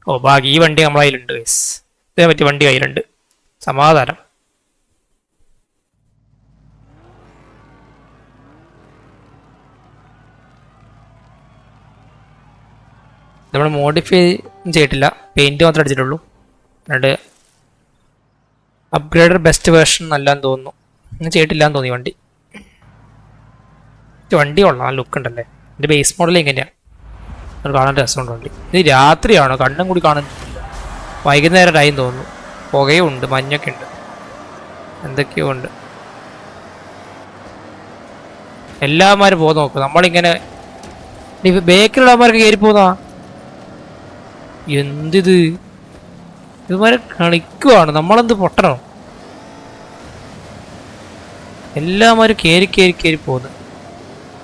ഓ ബാക്കി ഈ വണ്ടി നമ്മളെ കയ്യിലുണ്ട് ഗൈസ്. ഇതിനെ പറ്റി വണ്ടി കയ്യിലുണ്ട്. സമാധാനം. നമ്മൾ മോഡിഫൈ ചെയ്തിട്ടില്ല, പെയിന്റ് മാത്രമേ അടിച്ചിട്ടുള്ളൂ. എന്നിട്ട് അപ്ഗ്രേഡർ ബെസ്റ്റ് വേർഷൻ നല്ലാന്ന് തോന്നുന്നു. ഒന്നും ചെയ്തിട്ടില്ലാന്ന് തോന്നി വണ്ടി. വണ്ടി കൊള്ളാം, ലുക്ക് ഉണ്ടല്ലേ. എൻ്റെ ബേസ് മോഡൽ ഇങ്ങനെയാണ്, അത് കാണാൻ രസമുണ്ട് വണ്ടി. ഇത് രാത്രിയാണോ കണ്ണും കൂടി കാണാൻ, വൈകുന്നേരം ടൈം തോന്നുന്നു. പുകയും ഉണ്ട്, മഞ്ഞൊക്കെ ഉണ്ട്, എന്തൊക്കെയോ ഉണ്ട്. എല്ലാവന്മാരും പോകുന്ന നോക്കും, നമ്മളിങ്ങനെ ബേക്കിലുള്ളവന്മാർക്ക് കയറി പോകുന്ന എന്തിത്, ഇതുമാരെ കളിക്കുവാണ്, നമ്മളെന്ത് പൊട്ടണോ? എല്ലാവന്മാരും കയറി കയറി കയറി പോകുന്നു,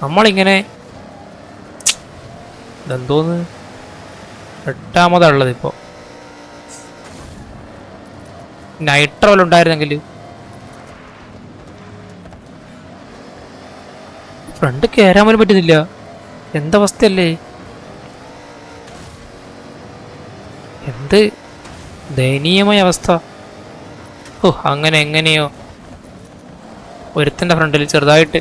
നമ്മളിങ്ങനെ ഇതെന്തോന്ന്. എട്ടാമതുള്ളത് ഇപ്പോൾ. നൈട്രോൽ ഉണ്ടായിരുന്നെങ്കിൽ ഫ്രണ്ട് കയറാൻ പോലും പറ്റുന്നില്ല. എന്തവസ്ഥയല്ലേ, എന്ത് ദയനീയമായ അവസ്ഥ. ഓ അങ്ങനെ എങ്ങനെയോ ഒരുത്തൻ്റെ ഫ്രണ്ടിൽ ചെറുതായിട്ട്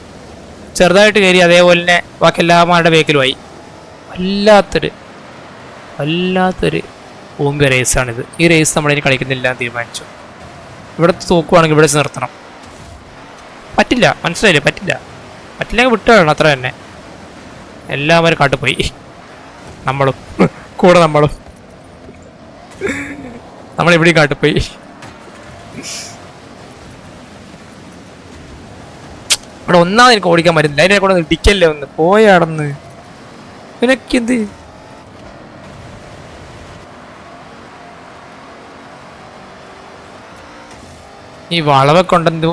കയറി, അതേപോലെ തന്നെ ബാക്കി എല്ലാവരുടെ ബേക്കിലുമായി. വല്ലാത്തൊരു ഓമ്പി റേസാണിത്. ഈ റേസ് നമ്മളിനി കളിക്കുന്നില്ല എന്ന് തീരുമാനിച്ചു. ഇവിടെ തോക്കുവാണെങ്കിൽ ഇവിടെ നിർത്തണം. പറ്റില്ല, മനസ്സിലായില്ലേ, പറ്റില്ലെങ്കിൽ വിട്ടുകളയണം, അത്ര തന്നെ. എല്ലാവരും കാട്ടുപോയി, നമ്മളും കൂടെ നമ്മളിവിടെയും കാട്ടുപോയി. ഇവിടെ ഒന്നാമത് എനിക്ക് ഓടിക്കാൻ പറ്റുന്നില്ല, അതിനെ കൂടെ ഇടിക്കല്ലേ, ഒന്ന് പോയാടന്ന്. നിനക്കെന്ത് ഈ വളവൊക്കെ ഉണ്ടെന്ന്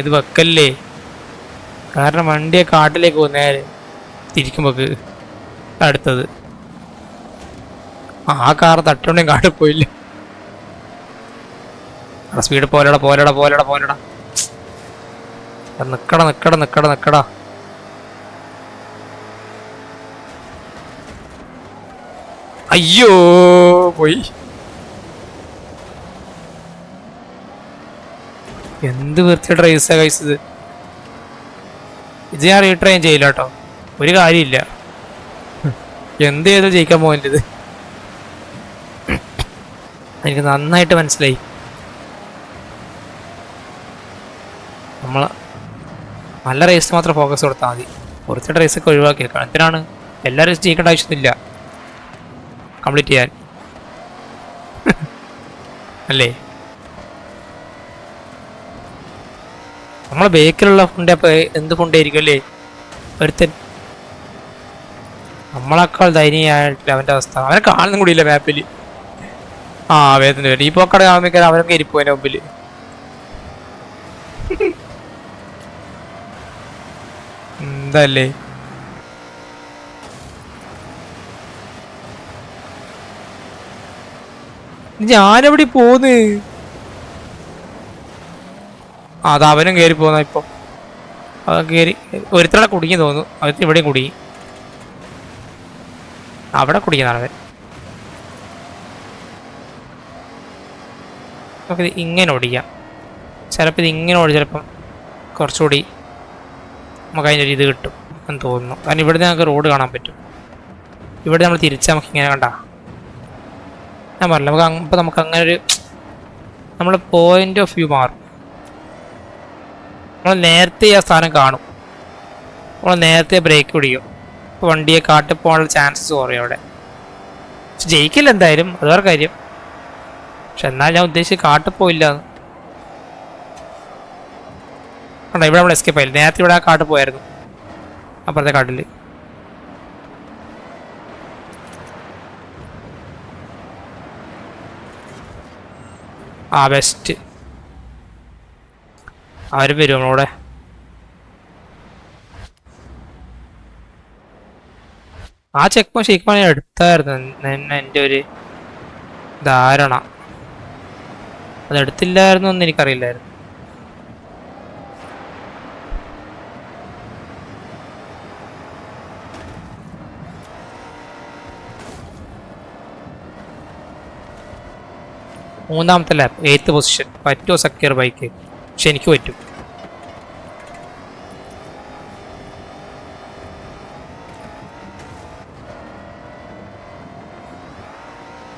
ഇത് വെക്കല്ലേ, കാരണം വണ്ടിയെ കാട്ടിലേക്ക് പോകും നേരെ തിരിക്കുമ്പോക്ക്. അടുത്തത് ആ കാർ തട്ടോണ്ടേ കാട്ടിൽ പോയില്ല. സ്പീഡ് പോലെടാ. നിക്കടാ. അയ്യോ പോയി. എന്ത് വൃത്തിയുടെ റേസാ ഗൈസ് ഇത്. ഞാൻ റീട്രെയിൻ ചെയ്യില്ല കേട്ടോ, ഒരു കാര്യമില്ല. എന്ത് ചെയ്താൽ ജയിക്കാൻ പോകുന്നത് എനിക്ക് നന്നായിട്ട് മനസ്സിലായി. നമ്മൾ നല്ല റേസിന് മാത്രം ഫോക്കസ് കൊടുത്താൽ മതി. കുറച്ചിട്ട് റേസൊക്കെ ഒഴിവാക്കിയേക്കാം. എന്തിനാണ് എല്ലാ റേസും ജയിക്കേണ്ട ആവശ്യമൊന്നുമില്ല കംപ്ലീറ്റ് ചെയ്യാൻ, അല്ലേ? നമ്മളെ ബേക്കിലുള്ള ഫുണ്ട് അപ്പോൾ എന്ത് ഫുണ്ടായിരിക്കും അല്ലേ? ഒരുത്തൻ നമ്മളെക്കാൾ ദയനീയമായിട്ടില്ല അവൻ്റെ അവസ്ഥ. അവനെ കാണുന്നും കൂടിയില്ല മാപ്പിൽ. വേദന വരും. ഈ പോക്കട കാണുമ്പോൾ അവനൊക്കെ ഇരിക്കും അതിൻ്റെ മുമ്പിൽ. എന്തല്ലേ ഞാനെവിടെ പോന്ന്? അതവനും കയറി പോന്ന ഇപ്പൊ. അവൻ കയറി ഒരുത്തടെ കുടുങ്ങി തോന്നുന്നു. അവർക്ക് ഇവിടെയും കുടുങ്ങി, അവിടെ കുടുങ്ങിയതാണ് അവൻ. നമുക്കിത് ഇങ്ങനെ ഓടിക്കാം. ചിലപ്പോൾ ഇത് ഇങ്ങനെ ഓടി, ചിലപ്പം കുറച്ചുകൂടി നമുക്ക് അതിൻ്റെ ഒരു ഇത് കിട്ടും എന്ന് തോന്നുന്നു. കാരണം ഇവിടെ നമുക്ക് റോഡ് കാണാൻ പറ്റും. ഇവിടെ നമ്മൾ തിരിച്ചാൽ നമുക്ക് ഇങ്ങനെ കണ്ട, ഞാൻ പറഞ്ഞില്ല, നമുക്ക് അങ്ങനെ ഒരു നമ്മുടെ പോയിന്റ് ഓഫ് വ്യൂ മാറും. നമ്മൾ നേരത്തെ ആ സ്ഥാനം കാണും, നമ്മൾ നേരത്തെ ബ്രേക്ക് പിടിക്കും. ഇപ്പോൾ വണ്ടിയെ കാട്ടിൽ പോകാനുള്ള ചാൻസസ് കുറയും അവിടെ. പക്ഷെ ജയിക്കില്ല എന്തായാലും, അത് വേറെ കാര്യം. പക്ഷെ എന്നാൽ ഞാൻ ഉദ്ദേശിച്ച് കാട്ടിൽ പോയില്ല. കണ്ടോ, ഇവിടെ നമ്മൾ എസ്കേപ്പ് ആയില്ല. നേരത്തെ ഇവിടെ ആ കാട്ടിൽ പോയായിരുന്നു, അപ്പുറത്തെ കാട്ടിൽ. ബെസ്റ്റ്. ആരും വരും നമ്മളവിടെ. ആ ചെക്ക് പോയിന്റ് ശരിക്കും എടുത്തായിരുന്നു എൻ്റെ ഒരു ധാരണ. അതെടുത്തില്ലായിരുന്നു എന്ന് എനിക്കറിയില്ലായിരുന്നു. മൂന്നാമത്തെ ലാപ്പ് 8th പൊസിഷൻ. പറ്റുമോ സക്കീർ ബൈക്ക്? പക്ഷെ എനിക്ക് പറ്റും.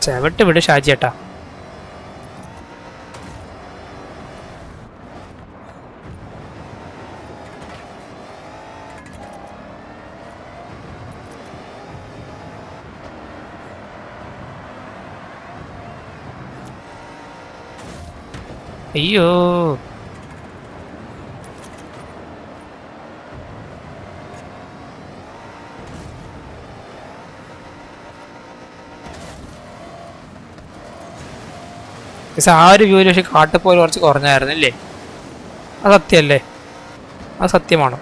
ചവിട്ട് വിട് ഷാജി ചേട്ടാ. അയ്യോ ആ ഒരു വ്യൂവിൽ പക്ഷെ കാട്ടുപോലെ കുറച്ച് കുറഞ്ഞായിരുന്നല്ലേ? അത് സത്യമല്ലേ? അത് സത്യമാണ്.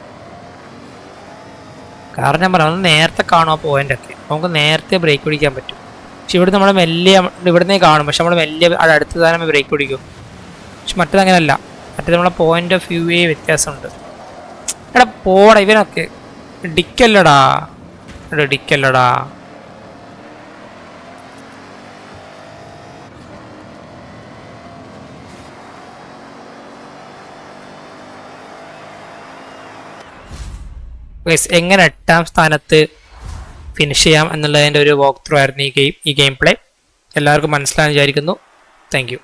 കാരണം ഞാൻ പറയാം, നേരത്തെ കാണും ആ പോയിന്റൊക്കെ, നമുക്ക് നേരത്തെ ബ്രേക്ക് പിടിക്കാൻ പറ്റും. പക്ഷെ ഇവിടെ നമ്മൾ മെല്ലെ ഇവിടുന്നേ കാണും, പക്ഷെ നമ്മൾ മെല്ലെ അടുത്ത് തന്നെ ബ്രേക്ക് പിടിക്കും. പക്ഷെ മറ്റേതങ്ങനല്ല. മറ്റേത് നമ്മളെ പോയിന്റ് ഓഫ് വ്യൂവേ വ്യത്യാസമുണ്ട്. എടാ പോടാ, ഇവനൊക്കെ ഡിക്കല്ലടാ. ഡിക്കല്ലടാ. എങ്ങനെ 8ാം സ്ഥാനത്ത് ഫിനിഷ് ചെയ്യാം എന്നുള്ളതിൻ്റെ ഒരു വാക്ക് ത്രൂ ആയിരുന്നു ഈ ഗെയിം പ്ലേ. എല്ലാവർക്കും മനസ്സിലാകാൻ വിചാരിക്കുന്നു. Thank you.